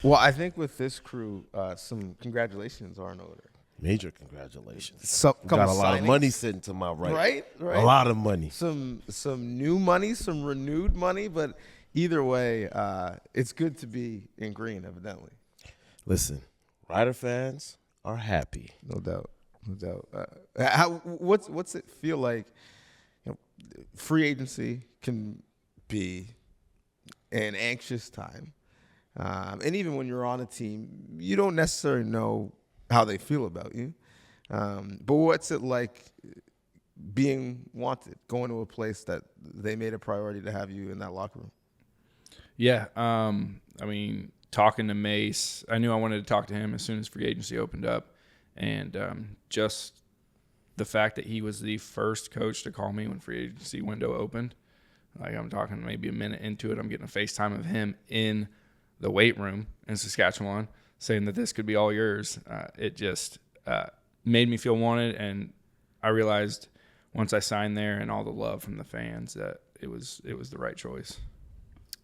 Well, I think with this crew, some congratulations are in order. Major congratulations. Couple Got a lot of signings. money sitting to my Right. A lot of money. Some new money, some renewed money, but either way, it's good to be in green, evidently. Listen, Rider fans are happy. No doubt. What's it feel like? Free agency can be an anxious time, and even when you're on a team, you don't necessarily know how they feel about you. But what's it like being wanted, going to a place that they made a priority to have you in that locker room? Yeah, I mean, talking to Mace, I knew I wanted to talk to him as soon as free agency opened up, and just the fact that he was the first coach to call me when free agency window opened. Like, I'm talking maybe a minute into it, I'm getting a FaceTime of him in the weight room in Saskatchewan saying that this could be all yours. It just made me feel wanted, and I realized once I signed there and all the love from the fans that it was the right choice.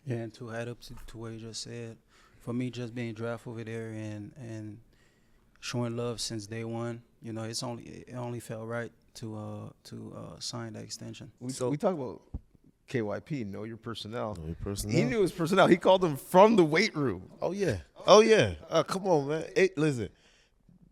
Yeah, and to add up to what you just said, for me, just being drafted over there and showing love since day one, it only felt right to sign that extension. We talk about KYP, know your personnel. Know your personnel. He knew his personnel. He called them from the weight room. Oh, yeah. Come on, man. Listen,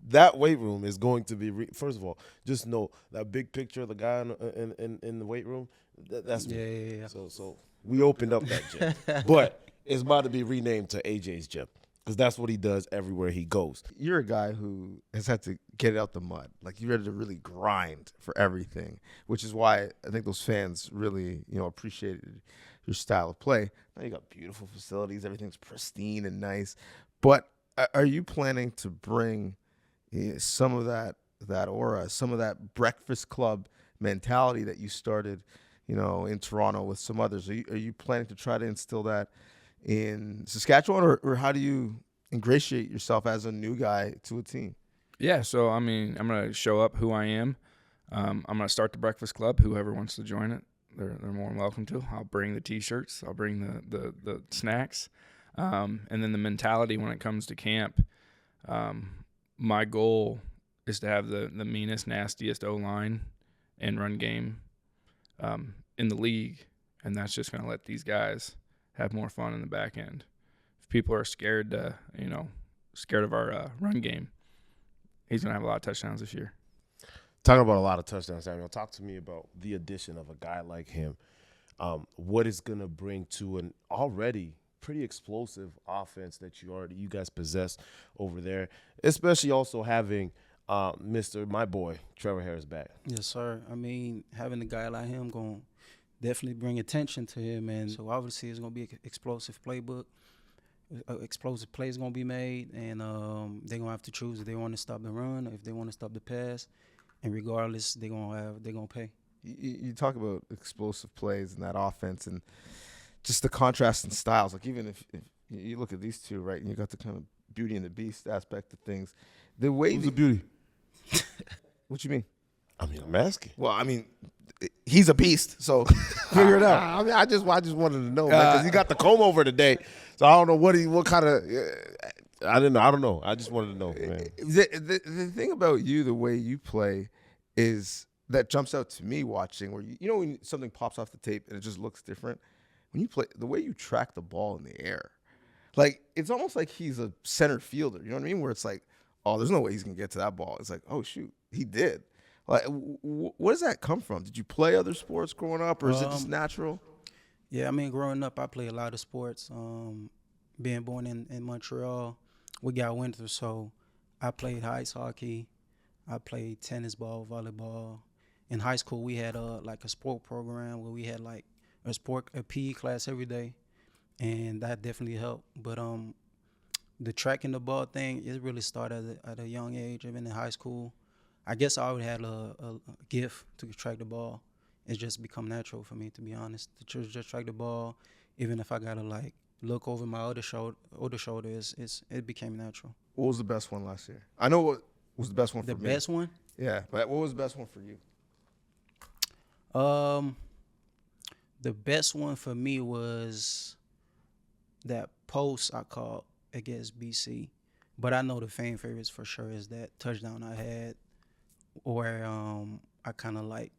that weight room is going to be first of all, just know that big picture of the guy in the weight room, that's me. Yeah. So we opened up that gym. But it's about to be renamed to AJ's gym because that's what he does everywhere he goes. You're a guy who has had to get it out the mud. Like, you're ready to really grind for everything, which is why I think those fans really, appreciated your style of play. Now you got beautiful facilities. Everything's pristine and nice. But are you planning to bring some of that aura, some of that breakfast club mentality that you started, in Toronto with some others? Are you planning to try to instill that in Saskatchewan, or how do you ingratiate yourself as a new guy to a team? Yeah, so I mean, I'm gonna show up who I am. I'm gonna start the Breakfast Club. Whoever wants to join it, they're more than welcome to. I'll bring the T-shirts. I'll bring the snacks, and then the mentality when it comes to camp. My goal is to have the meanest, nastiest O-line and run game in the league, and that's just gonna let these guys have more fun in the back end. If people are scared of our run game, he's going to have a lot of touchdowns this year. Talking about a lot of touchdowns, Samuel, talk to me about the addition of a guy like him. What it's going to bring to an already pretty explosive offense that you guys possess over there, especially also having my boy, Trevor Harris back. Yes, sir. I mean, having a guy like him going to definitely bring attention to him, and so obviously it's going to be an explosive playbook. Explosive plays going to be made, and they're going to have to choose if they want to stop the run or if they want to stop the pass, and regardless, they're going to pay. You talk about explosive plays in that offense and just the contrast in styles. Like, even if you look at these two, right, and you got the kind of Beauty and the Beast aspect of things. The way Who's the beauty? What you mean? I mean, I'm asking. Well, I mean, he's a beast, so figure it out. I mean, I just wanted to know, man, because he got the comb over today, so I don't know what kind of. I don't know. I just wanted to know, man. The thing about you, the way you play, is that jumps out to me watching. Where when something pops off the tape and it just looks different. When you play, the way you track the ball in the air, like, it's almost like he's a center fielder. You know what I mean? Where it's like, oh, there's no way he's gonna get to that ball. It's like, oh shoot, he did. Like, where does that come from? Did you play other sports growing up, or is it just natural? Yeah, I mean, growing up, I played a lot of sports. Being born in Montreal, we got winter, so I played ice hockey. I played tennis ball, volleyball. In high school, we had like a sport program where we had like a PE class every day, and that definitely helped. But the tracking the ball thing, it really started at a young age, even in high school. I guess I already had a gift to track the ball. It's just become natural for me, to be honest. To just track the ball, even if I gotta like look over my other shoulder, it became natural. What was the best one last year? I know what was the best one for me. The best one? Yeah, but what was the best one for you? The best one for me was that post I caught against BC. But I know the fan favorites for sure is that touchdown I had, where I kind of like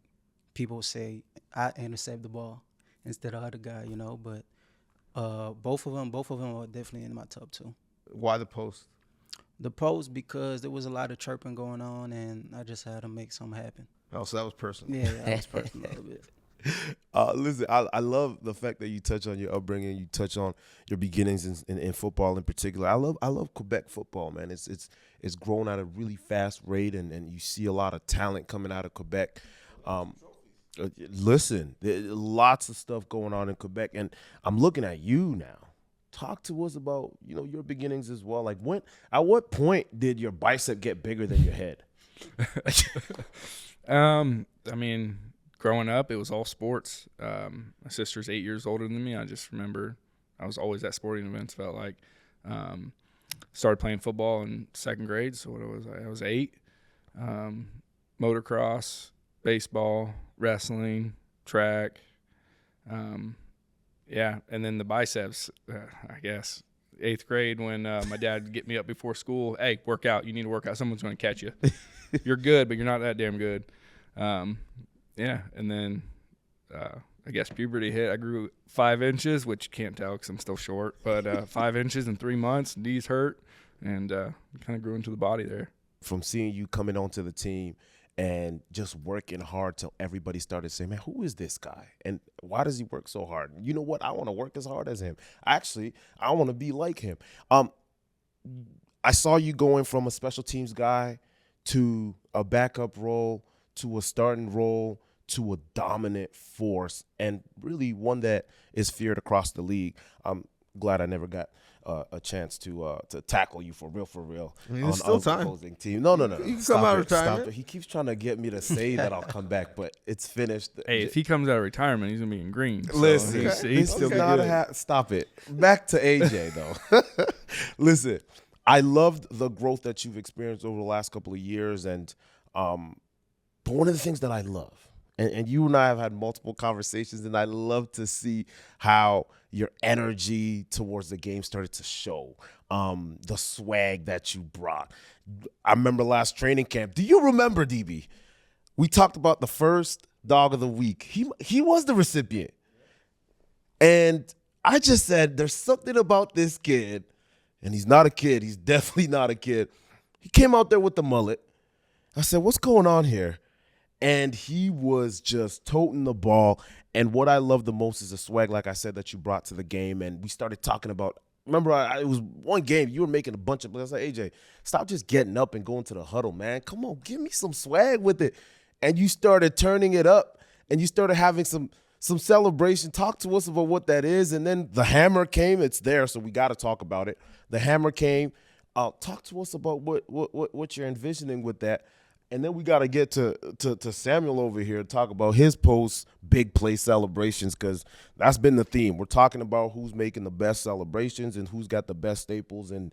people say I intercept the ball instead of other guy, you know. But both of them are definitely in my top 2. Why the post? The post, because there was a lot of chirping going on, and I just had to make something happen. Oh, so that was personal. Yeah, that was personal a little bit. Listen, I love the fact that you touch on your upbringing, you touch on your beginnings in football in particular. I love Quebec football, man. It's grown at a really fast rate, and you see a lot of talent coming out of Quebec. Listen, there's lots of stuff going on in Quebec, and I'm looking at you now. Talk to us about, your beginnings as well. Like, at what point did your bicep get bigger than your head? I mean, growing up, it was all sports. My sister's 8 years older than me. I just remember I was always at sporting events. Felt like started playing football in 2nd grade. So what was I? I was 8. Motocross, baseball, wrestling, track. Yeah, and then the biceps, I guess. 8th grade when my dad would get me up before school. Hey, work out. You need to work out. Someone's going to catch you. You're good, but you're not that damn good. Yeah, and then I guess puberty hit. I grew 5 inches, which you can't tell because I'm still short, but 5 inches in 3 months, knees hurt, and kind of grew into the body there. From seeing you coming onto the team and just working hard till everybody started saying, man, who is this guy? And why does he work so hard? You know what? I want to work as hard as him. Actually, I want to be like him. I saw you going from a special teams guy to a backup role to a starting role to a dominant force, and really one that is feared across the league. I'm glad I never got a chance to tackle you for real. I mean, there's still time. Opposing team. No. You can come out of retirement. Stop it. He keeps trying to get me to say that I'll come back, but it's finished. Hey, if he comes out of retirement, he's going to be in green. So Listen, he's still good. Stop it. Back to AJ, though. Listen, I loved the growth that you've experienced over the last couple of years, and but one of the things that I love, and you and I have had multiple conversations, and I love to see how your energy towards the game started to show, the swag that you brought. I remember last training camp. Do you remember, DB? We talked about the first dog of the week. He was the recipient. And I just said, there's something about this kid, and he's not a kid. He's definitely not a kid. He came out there with the mullet. I said, what's going on here? And he was just toting the ball. And what I love the most is the swag, like I said, that you brought to the game. And we started talking about, remember, it was one game. You were making a bunch of plays. I was like, AJ, stop just getting up and going to the huddle, man. Come on, give me some swag with it. And you started turning it up, and you started having some celebration. Talk to us about what that is. And then the hammer came. It's there, so we got to talk about it. The hammer came. Talk to us about what you're envisioning with that. And then we got to get to Samuel over here to talk about his post big play celebrations, because that's been the theme. We're talking about who's making the best celebrations and who's got the best staples, and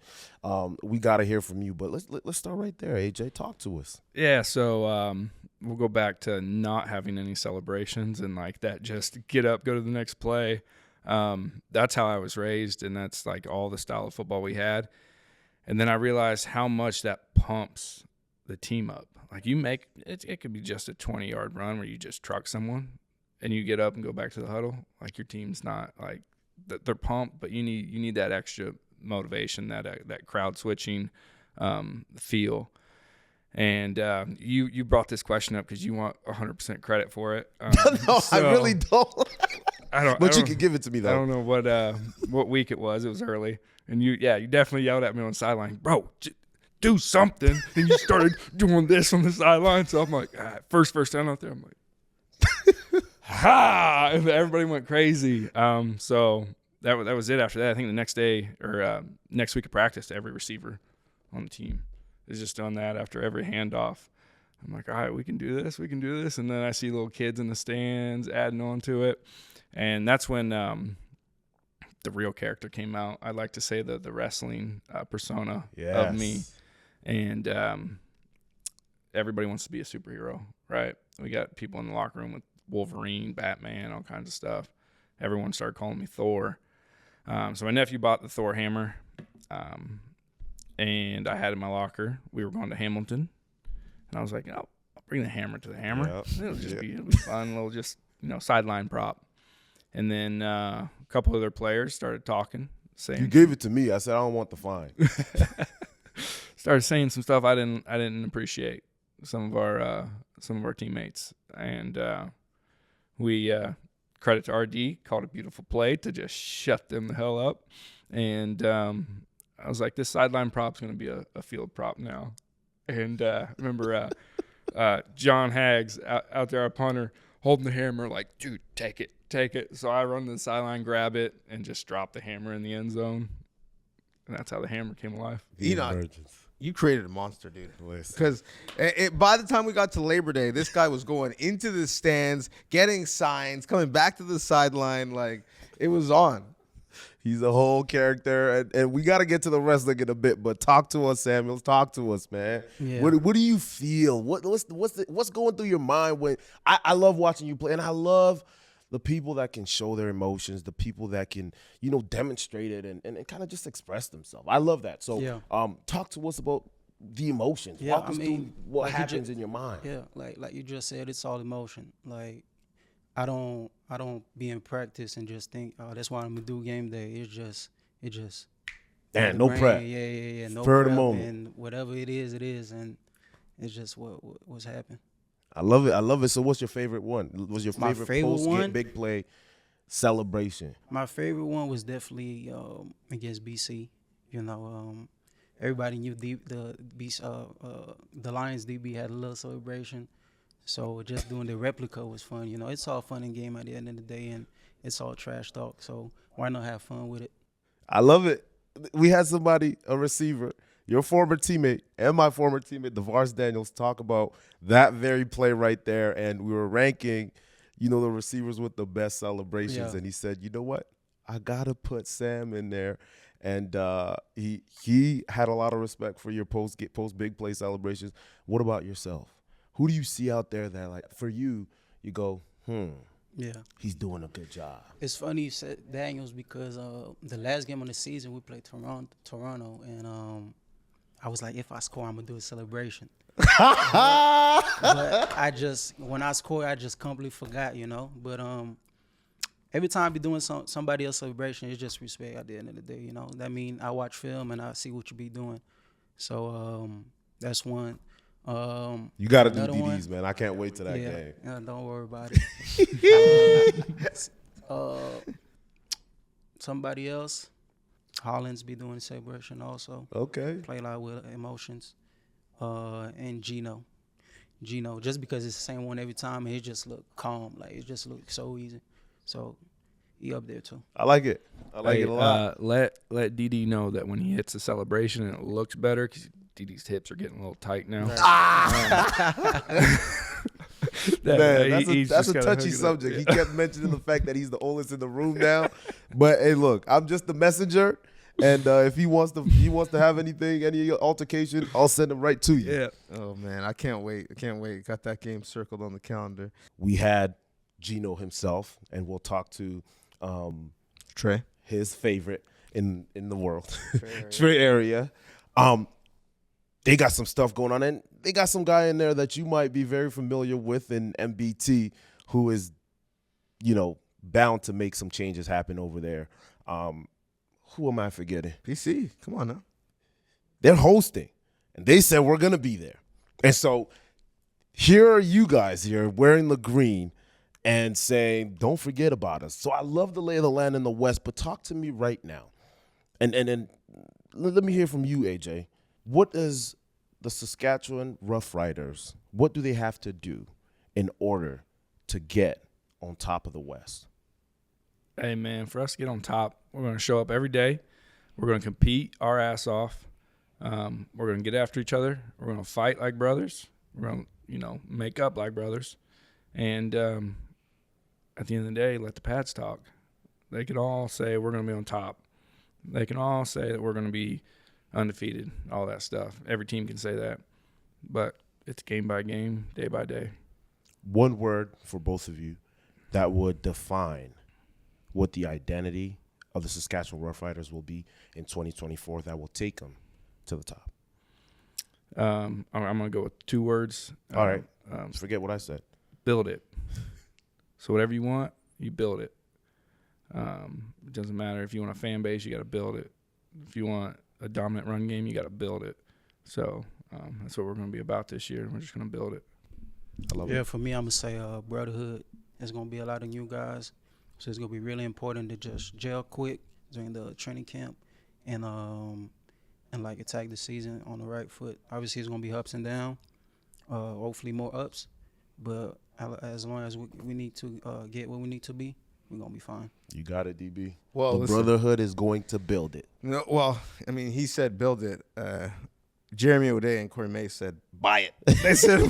we got to hear from you. But let's start right there, AJ. Talk to us. Yeah, so we'll go back to not having any celebrations and like that. Just get up, go to the next play. That's how I was raised, and that's like all the style of football we had. And then I realized how much that pumps the team up. Like you make it could be just a 20-yard run where you just truck someone and you get up and go back to the huddle. Like your team's not like they're pumped, but you need that extra motivation, that crowd switching feel. And you brought this question up because you want 100% credit for it. No, I really don't. But you can give it to me though. I don't know what week it was. It was early, and you definitely yelled at me on the sideline, bro. Do something. And you started doing this on the sideline. So I'm like, first down out there. I'm like, ha! And everybody went crazy. So that was it after that. I think the next day or next week of practice, every receiver on the team is just doing that after every handoff. I'm like, all right, we can do this. And then I see little kids in the stands adding on to it. And that's when the real character came out. I like to say the wrestling persona of me. And everybody wants to be a superhero, right? We got people in the locker room with Wolverine, Batman, all kinds of stuff. Everyone started calling me Thor. So my nephew bought the Thor hammer. And I had it in my locker. We were going to Hamilton, and I was like, "Oh, I'll bring the hammer to the hammer. Yep. It'll just be fun, little just sideline prop." And then a couple other players started talking, saying, You gave it to me. I said I don't want the fine. started saying some stuff I didn't appreciate. Some of our teammates, and we credit to RD, called a beautiful play to just shut them the hell up. And I was like, this sideline prop's going to be a field prop now. And I remember John Haggs out there, our punter, holding the hammer like, dude, take it. So I run to the sideline, grab it, and just drop the hammer in the end zone. And that's how the hammer came alive. You created a monster, dude. Because by the time we got to Labor Day, this guy was going into the stands, getting signs, coming back to the sideline. Like, it was on. He's a whole character, and we got to get to the wrestling in a bit. But talk to us, Samuel. Talk to us, man. Yeah. What do you feel? What's going through your mind when I love watching you play, and I love the people that can show their emotions, the people that can demonstrate it and kind of just express themselves. I love that. So talk to us about the emotions. Yeah, Walk us through what happens in your mind. Yeah, like you just said, it's all emotion. Like I don't be in practice and just think, oh, that's what I'm gonna do game day. It just And no prep. Yeah. No Spur of the prep, moment. and whatever it is, and it's just what's happened. I love it. So what's your favorite one? Was your My favorite post one? big play celebration? My favorite one was definitely against BC. Everybody knew the Lions DB had a little celebration. So just doing the replica was fun. It's all fun and game at the end of the day, and it's all trash talk. So why not have fun with it? I love it. We had somebody, a receiver, your former teammate and my former teammate, DeVars Daniels, talk about that very play right there. And we were ranking, the receivers with the best celebrations. Yeah. And he said, you know what? I got to put Sam in there. And he had a lot of respect for your post big play celebrations. What about yourself? Who do you see out there that, like, for you go, Yeah. he's doing a good job? It's funny you said Daniels because the last game of the season we played Toronto, and I was like, if I score, I'm gonna do a celebration. But when I score, I just completely forgot, But every time I be doing somebody else's celebration, it's just respect at the end of the day, That mean I watch film and I see what you be doing. So that's one. You got to do another DDs, one? man. I can't wait to that game. Yeah, don't worry about it. Somebody else, Hollins be doing celebration also. Okay. Play a lot with emotions. And Gino, just because it's the same one every time, and it just look calm. Like, it just look so easy. So he up there too. I like it. I like it a lot. Let DD know that when he hits a celebration and it looks better, because DD's hips are getting a little tight now. Man, that's a touchy subject. He kept mentioning the fact that he's the oldest in the room now. But hey, look, I'm just the messenger, and if he wants to have any altercation, I'll send him right to you. Yeah. Oh man, I can't wait. Got that game circled on the calendar. We had Gino himself, and we'll talk to Trey, his favorite in the world, Trey Area. They got some stuff going on, and they got some guy in there that you might be very familiar with in MBT, who is, bound to make some changes happen over there. Who am I forgetting? PC. Come on now. They're hosting, and they said we're going to be there. And so here are you guys here wearing the green and saying, don't forget about us. So I love the lay of the land in the West, but talk to me right now. And let me hear from you, AJ. What is the Saskatchewan Roughriders, what do they have to do in order to get on top of the West? Hey, man, for us to get on top, we're going to show up every day. We're going to compete our ass off. We're going to get after each other. We're going to fight like brothers. We're going to, make up like brothers. And at the end of the day, let the pads talk. They can all say we're going to be on top. They can all say that we're going to be undefeated, all that stuff. Every team can say that. But it's game by game, day by day. One word for both of you that would define what the identity of the Saskatchewan Roughriders will be in 2024 that will take them to the top? I'm gonna go with 2 words. All right. Forget what I said. Build it. So whatever you want, you build it. It doesn't matter if you want a fan base, you got to build it. If you want a dominant run game, you got to build it. So that's what we're going to be about this year. We're just going to build it. I love Yeah, it. for me, I'm going to say brotherhood. There's going to be a lot of new guys. So it's going to be really important to just gel quick during the training camp and like attack the season on the right foot. Obviously, it's going to be ups and downs. Hopefully more ups. But as long as we need to get where we need to be, we're going to be fine. You got it, DB. Well, the listen, brotherhood is going to build it. No, well, I mean, he said build it. Jeremy O'Day and Corey May said buy it. They said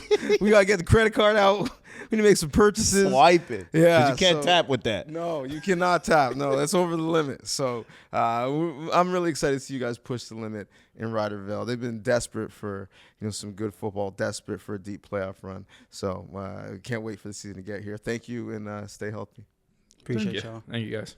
we got to get the credit card out. We need to make some purchases. Swipe it. Yeah, 'Cause you can't so- tap with that. No, you cannot tap. No, that's over the limit. So I'm really excited to see you guys push the limit in RIderville. They've been desperate for some good football, desperate for a deep playoff run. So can't wait for the season to get here. Thank you and stay healthy. Appreciate y'all. Thank you, guys.